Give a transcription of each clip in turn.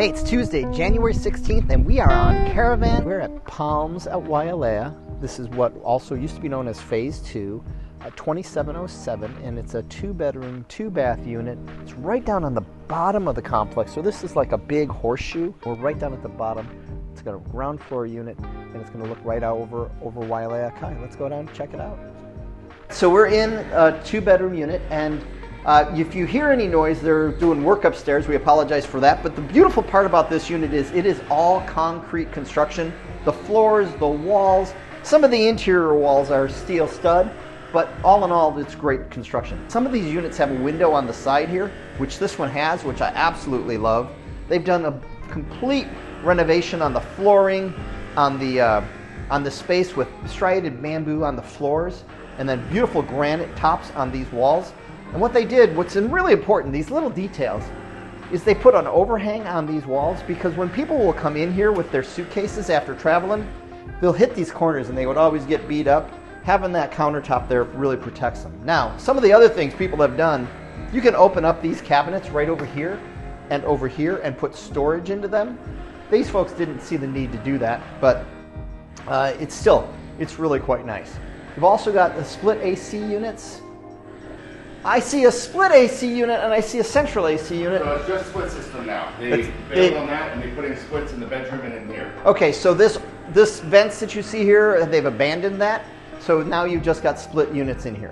Hey, it's Tuesday, January 16th, and we are on Caravan. We're at Palms at Wailea. This is what also used to be known as Phase 2, 2707, and it's a 2-bedroom, 2-bath unit. It's right down on the bottom of the complex, so this is like a big horseshoe. We're right down at the bottom. It's got a ground floor unit, and it's going to look right out over Wailea Ekahi. Let's go down and check it out. So we're in a 2-bedroom unit, and if you hear any noise, they're doing work upstairs. We apologize for that. But the beautiful part about this unit is it is all concrete construction. The floors, the walls, some of the interior walls are steel stud, but all in all, it's great construction. Some of these units have a window on the side here, which this one has, which I absolutely love. They've done a complete renovation on the flooring, on the space with striated bamboo on the floors, and then beautiful granite tops on these walls. And what they did, what's really important, these little details, is they put an overhang on these walls, because when people will come in here with their suitcases after traveling, they'll hit these corners and they would always get beat up. Having that countertop there really protects them. Now, some of the other things people have done, you can open up these cabinets right over here and put storage into them. These folks didn't see the need to do that, but it's really quite nice. We've also got the split AC units. I see a split AC unit and I see a central AC unit. So it's just split system now. They bailed on that and they put in splits in the bedroom and in here. Okay, so this vents that you see here, they've abandoned that. So now you've just got split units in here.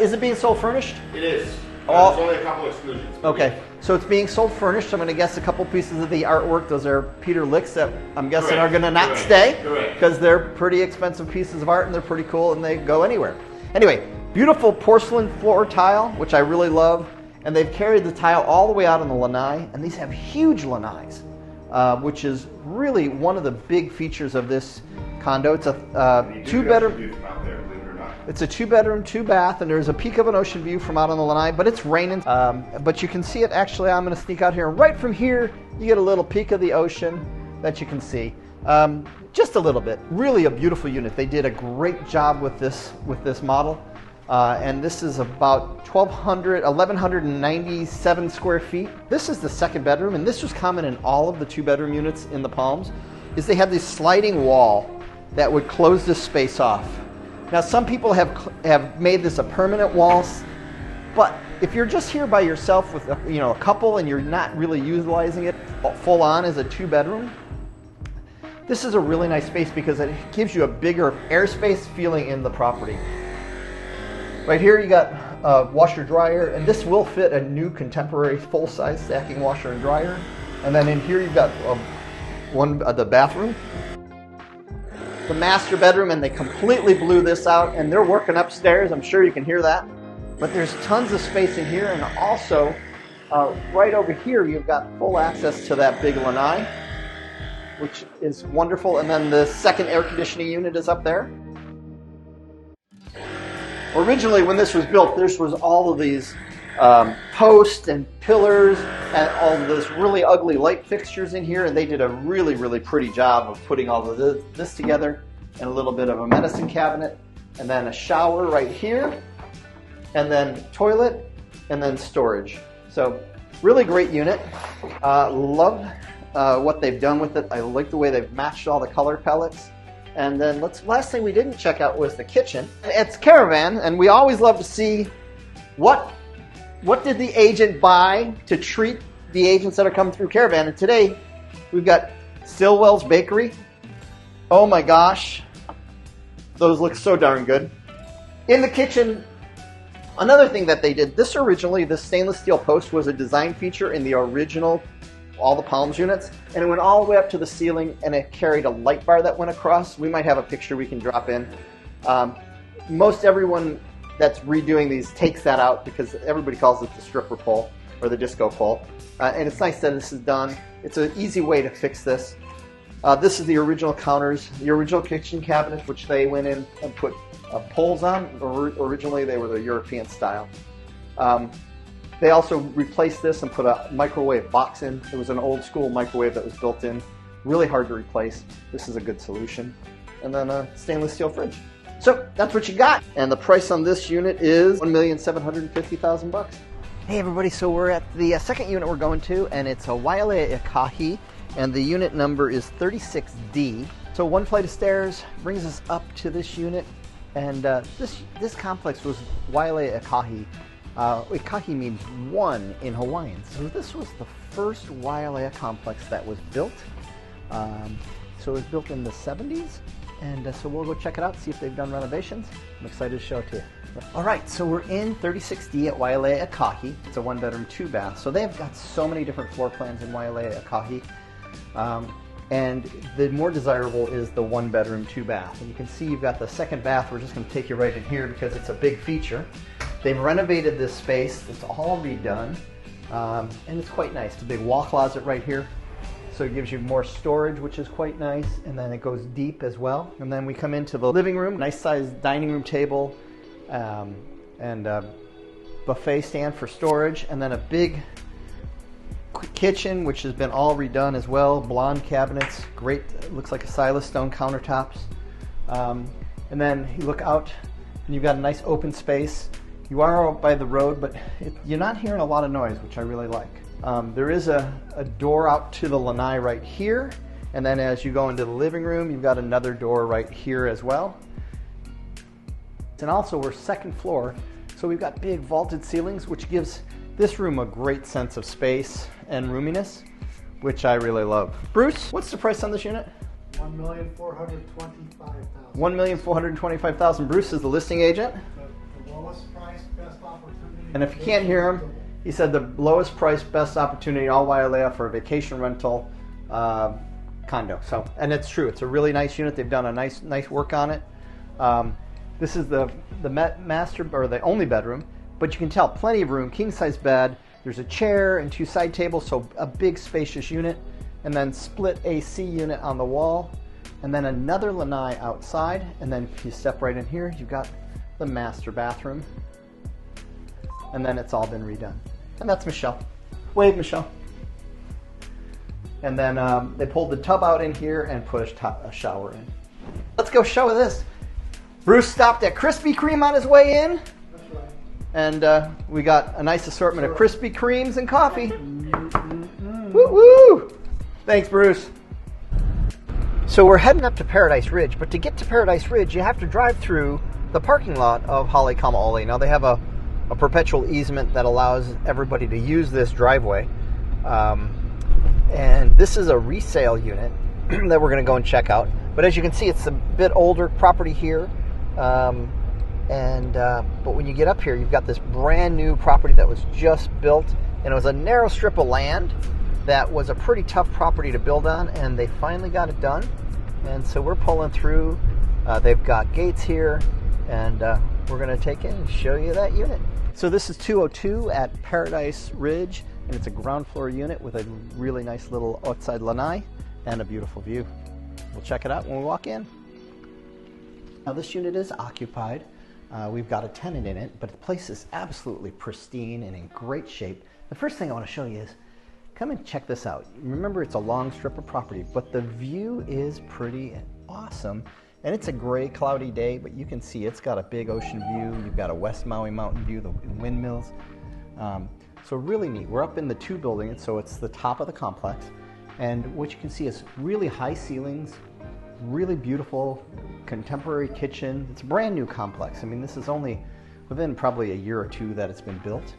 Is it being sold furnished? It is. There's only a couple exclusions. Okay, so it's being sold furnished. I'm going to guess a couple pieces of the artwork. Those are Peter Licks that I'm guessing are going to not stay, because they're pretty expensive pieces of art and they're pretty cool and they go anywhere. Anyway, beautiful porcelain floor tile, which I really love, and they've carried the tile all the way out on the lanai, and these have huge lanais, which is really one of the big features of this condo. It's a 2-bedroom. It's a 2-bedroom, 2-bath, and there's a peek of an ocean view from out on the lanai, but it's raining. But you can see it. Actually, I'm going to sneak out here, and right from here, you get a little peek of the ocean that you can see. Just a little bit. Really a beautiful unit. They did a great job with this model. And this is about 1,197 square feet. This is the 2nd bedroom, and this was common in all of the 2-bedroom units in the Palms, is they had this sliding wall that would close this space off. Now, some people have made this a permanent wall, but if you're just here by yourself with a couple and you're not really utilizing it full on as a 2-bedroom, this is a really nice space because it gives you a bigger airspace feeling in the property. Right here you got a washer dryer, and this will fit a new contemporary full-size stacking washer and dryer. And then in here you've got the bathroom, the master bedroom, and they completely blew this out, and they're working upstairs. I'm sure you can hear that. But there's tons of space in here, and also right over here you've got full access to that big lanai, which is wonderful. And then the 2nd air conditioning unit is up there. Originally, when this was built, this was all of these posts and pillars and all of this really ugly light fixtures in here, and they did a really, really pretty job of putting all of this together, and a little bit of a medicine cabinet, and then a shower right here, and then toilet, and then storage. So really great unit. Love what they've done with it. I like the way they've matched all the color palettes. And then last thing we didn't check out was the kitchen. It's Caravan, and we always love to see what did the agent buy to treat the agents that are coming through Caravan. And today we've got Stillwell's Bakery. Oh my gosh, those look so darn good. In the kitchen, another thing that they did, this stainless steel post was a design feature in the original all the Palms units, and it went all the way up to the ceiling, and it carried a light bar that went across. We might have a picture we can drop in. Most everyone that's redoing these takes that out because everybody calls it the stripper pole or the disco pole, and it's nice that this is done. It's an easy way to fix this. This is the original counters, the original kitchen cabinets, which they went in and put poles on. Originally they were the European style. They also replaced this and put a microwave box in. It was an old school microwave that was built in. Really hard to replace. This is a good solution. And then a stainless steel fridge. So that's what you got. And the price on this unit is $1,750,000. Hey everybody, so we're at the second unit we're going to, and it's a Wailea Ekahi, and the unit number is 36D. So one flight of stairs brings us up to this unit, and this complex was Wailea Ekahi. Ekahi means one in Hawaiian, so this was the first Wailea complex that was built. So it was built in the 70s, and so we'll go check it out, see if they've done renovations. I'm excited to show it to you. All right, so we're in 36D at Wailea Ekahi. It's a 1-bedroom, 2-bath. So they've got so many different floor plans in Wailea Ekahi. And the more desirable is the 1-bedroom, 2-bath. And you can see you've got the second bath. We're just going to take you right in here because it's a big feature. They've renovated this space. It's all redone. And it's quite nice. It's a big wall closet right here. So it gives you more storage, which is quite nice. And then it goes deep as well. And then we come into the living room. Nice sized dining room table. And a buffet stand for storage. And then a big kitchen, which has been all redone as well. Blonde cabinets, great, looks like a silas stone countertops. And then you look out and you've got a nice open space. You are out by the road, but you're not hearing a lot of noise, which I really like. There is a door out to the lanai right here. And then as you go into the living room, you've got another door right here as well. And also we're second floor, so we've got big vaulted ceilings, which gives this room a great sense of space and roominess, which I really love. Bruce, what's the price on this unit? $1,425,000. $1,425,000. Bruce is the listing agent. The lowest price, best opportunity. And if you can't hear him, he said the lowest price, best opportunity in all Wailea for a vacation rental condo. So, and it's true. It's a really nice unit. They've done a nice work on it. This is the master, or the only bedroom, but you can tell plenty of room, king size bed. There's a chair and 2 side tables, so a big spacious unit, and then split AC unit on the wall, and then another lanai outside, and then if you step right in here, you've got the master bathroom, and then it's all been redone. And that's Michelle. Wave, Michelle. And then they pulled the tub out in here and put a shower in. Let's go show this. Bruce stopped at Krispy Kreme on his way in. That's right. And we got a nice assortment of Krispy Kremes and coffee. Woo-woo! Thanks, Bruce. So we're heading up to Paradise Ridge, but to get to Paradise Ridge, you have to drive through the parking lot of Hale Kamaole. Now, they have a perpetual easement that allows everybody to use this driveway. And this is a resale unit that we're going to go and check out. But as you can see, it's a bit older property here. But when you get up here, you've got this brand new property that was just built, and it was a narrow strip of land that was a pretty tough property to build on, and they finally got it done. And so we're pulling through. They've got gates here, and we're going to take it and show you that unit. So this is 202 at Paradise Ridge, and it's a ground floor unit with a really nice little outside lanai and a beautiful view. We'll check it out when we walk in. Now this unit is occupied. We've got a tenant in it, but the place is absolutely pristine and in great shape. The first thing I want to show you is, come and check this out. Remember, it's a long strip of property, but the view is pretty awesome. And it's a gray, cloudy day, but you can see it's got a big ocean view. You've got a West Maui mountain view, the windmills. So really neat. We're up in the 2 buildings, so it's the top of the complex. And what you can see is really high ceilings, really beautiful contemporary kitchen. It's a brand new complex. I mean, this is only within probably a year or 2 that it's been built.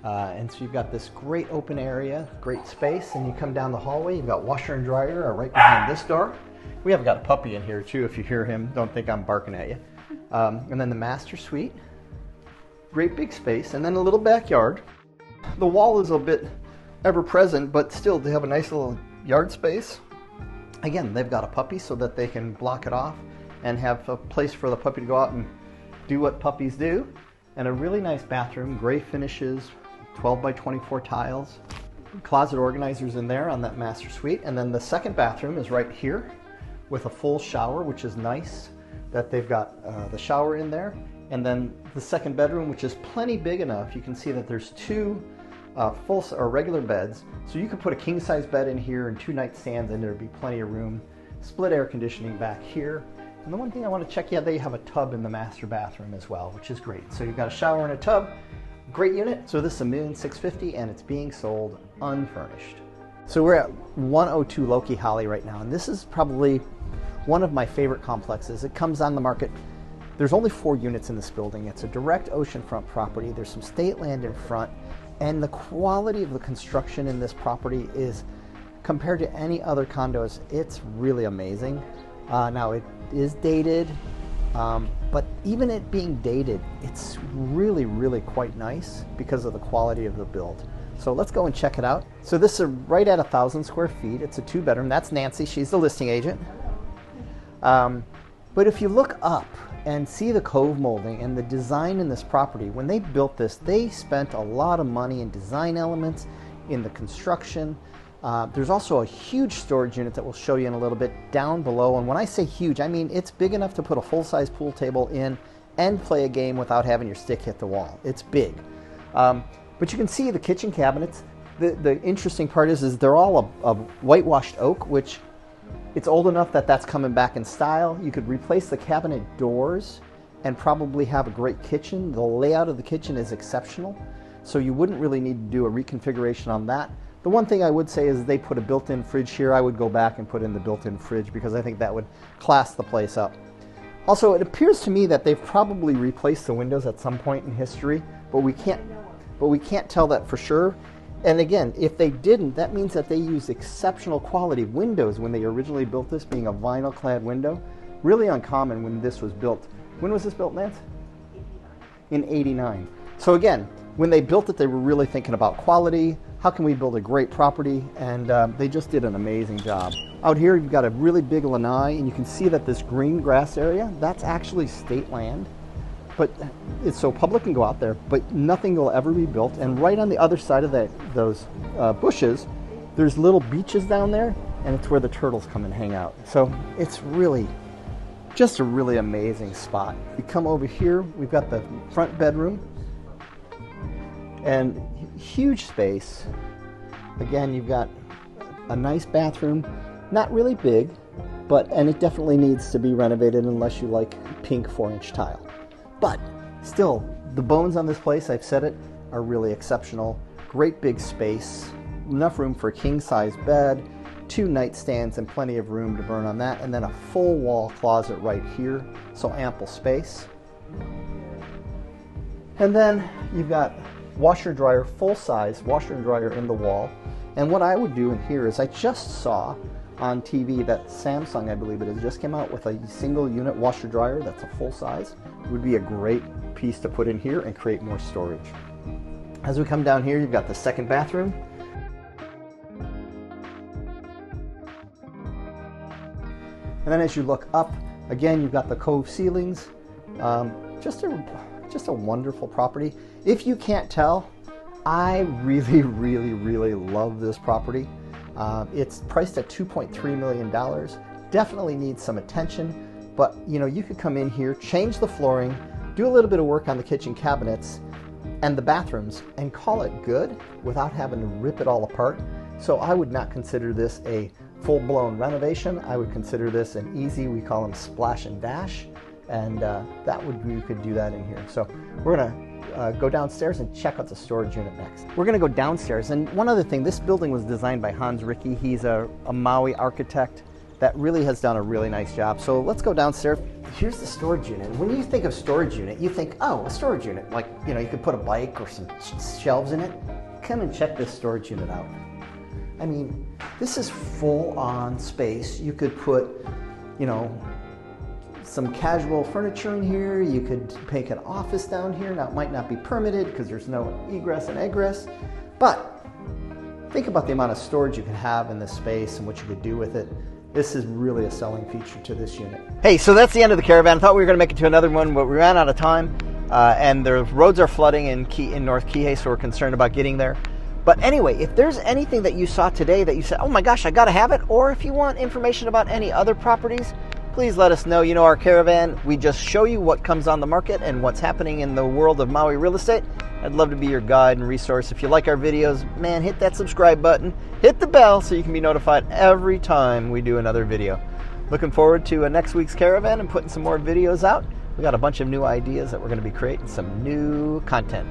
And so you've got this great open area, great space, and you come down the hallway, you've got washer and dryer are right behind this door. We have got a puppy in here too. If you hear him, don't think I'm barking at you. And then the master suite, great big space, and then a little backyard. The wall is a bit ever present, but still they have a nice little yard space. Again, they've got a puppy so that they can block it off and have a place for the puppy to go out and do what puppies do. And a really nice bathroom, gray finishes, 12 by 24 tiles. Closet organizers in there on that master suite. And then the second bathroom is right here with a full shower, which is nice that they've got the shower in there. And then the second bedroom, which is plenty big enough. You can see that there's 2 full or regular beds, so you could put a king size bed in here and 2 nightstands, and there'd be plenty of room. Split air conditioning back here. And the one thing I want to check, yeah, they have a tub in the master bathroom as well, which is great. So you've got a shower and a tub. Great unit. So this is $1,650,000 and it's being sold unfurnished. So we're at 102 Loki Holly right now, and this is probably one of my favorite complexes. It comes on the market. There's only 4 units in this building. It's a direct oceanfront property. There's some state land in front, and the quality of the construction in this property is, compared to any other condos, it's really amazing. Now it is dated, but even it being dated, it's really, really quite nice because of the quality of the build. So let's go and check it out. So this is right at 1,000 square feet. It's a 2-bedroom. That's Nancy. She's the listing agent. But if you look up and see the cove molding and the design in this property, when they built this, they spent a lot of money in design elements, in the construction. There's also a huge storage unit that we'll show you in a little bit down below. And when I say huge, I mean it's big enough to put a full-size pool table in and play a game without having your stick hit the wall. It's big. But you can see the kitchen cabinets. The interesting part is they're all a whitewashed oak, which it's old enough that that's coming back in style. You could replace the cabinet doors and probably have a great kitchen. The layout of the kitchen is exceptional, so you wouldn't really need to do a reconfiguration on that. The one thing I would say is they put a built-in fridge here. I would go back and put in the built-in fridge because I think that would class the place up. Also, it appears to me that they've probably replaced the windows at some point in history, but we can't tell that for sure. And again, if they didn't, that means that they used exceptional quality windows when they originally built this, being a vinyl clad window. Really uncommon when this was built. When was this built, Nance? In 89. So again, when they built it, they were really thinking about quality. How can we build a great property? And they just did an amazing job. Out here, you've got a really big lanai, and you can see that this green grass area, that's actually state land. But it's so public can go out there, but nothing will ever be built. And right on the other side of those bushes, there's little beaches down there, and it's where the turtles come and hang out. So it's really just a really amazing spot. You come over here, we've got the front bedroom, and huge space. Again, you've got a nice bathroom, not really big, and it definitely needs to be renovated unless you like pink 4-inch tile. But still, the bones on this place, I've said it, are really exceptional. Great big space, enough room for a king-size bed, 2 nightstands and plenty of room to burn on that, and then a full wall closet right here, so ample space. And then you've got washer dryer, full-size washer and dryer in the wall. And what I would do in here is I just saw on TV that Samsung, I believe it is, just came out with a single unit washer dryer that's a full size. It would be a great piece to put in here and create more storage. As we come down here, you've got the second bathroom. And then as you look up, again, you've got the cove ceilings. Just a wonderful property. If you can't tell, I really, really, really love this property. It's priced at $2.3 million. Definitely needs some attention, but you could come in here, change the flooring, do a little bit of work on the kitchen cabinets and the bathrooms, and call it good without having to rip it all apart. So I would not consider this a full-blown renovation. I would consider this an easy, we call them splash and dash, and you could do that in here. So we're gonna go downstairs and check out the storage unit next. We're gonna go downstairs, and one other thing, this building was designed by Hans Ricky. He's a Maui architect that really has done a really nice job. So let's go downstairs. Here's the storage unit. When you think of storage unit, you think, oh, a storage unit. Like, you could put a bike or some shelves in it. Come and check this storage unit out. I mean, this is full-on space. You could put, some casual furniture in here. You could make an office down here. Now, it might not be permitted because there's no egress and egress, but think about the amount of storage you could have in this space and what you could do with it. This is really a selling feature to this unit. Hey, so that's the end of the Caravan. I thought we were going to make it to another one, but we ran out of time, and the roads are flooding in North Kihei, so we're concerned about getting there. But anyway, if there's anything that you saw today that you said, oh my gosh, I got to have it, or if you want information about any other properties, please let us know. Our Caravan, we just show you what comes on the market and what's happening in the world of Maui real estate. I'd love to be your guide and resource. If you like our videos, man, hit that subscribe button, hit the bell so you can be notified every time we do another video. Looking forward to next week's Caravan and putting some more videos out. We got a bunch of new ideas that we're going to be creating some new content.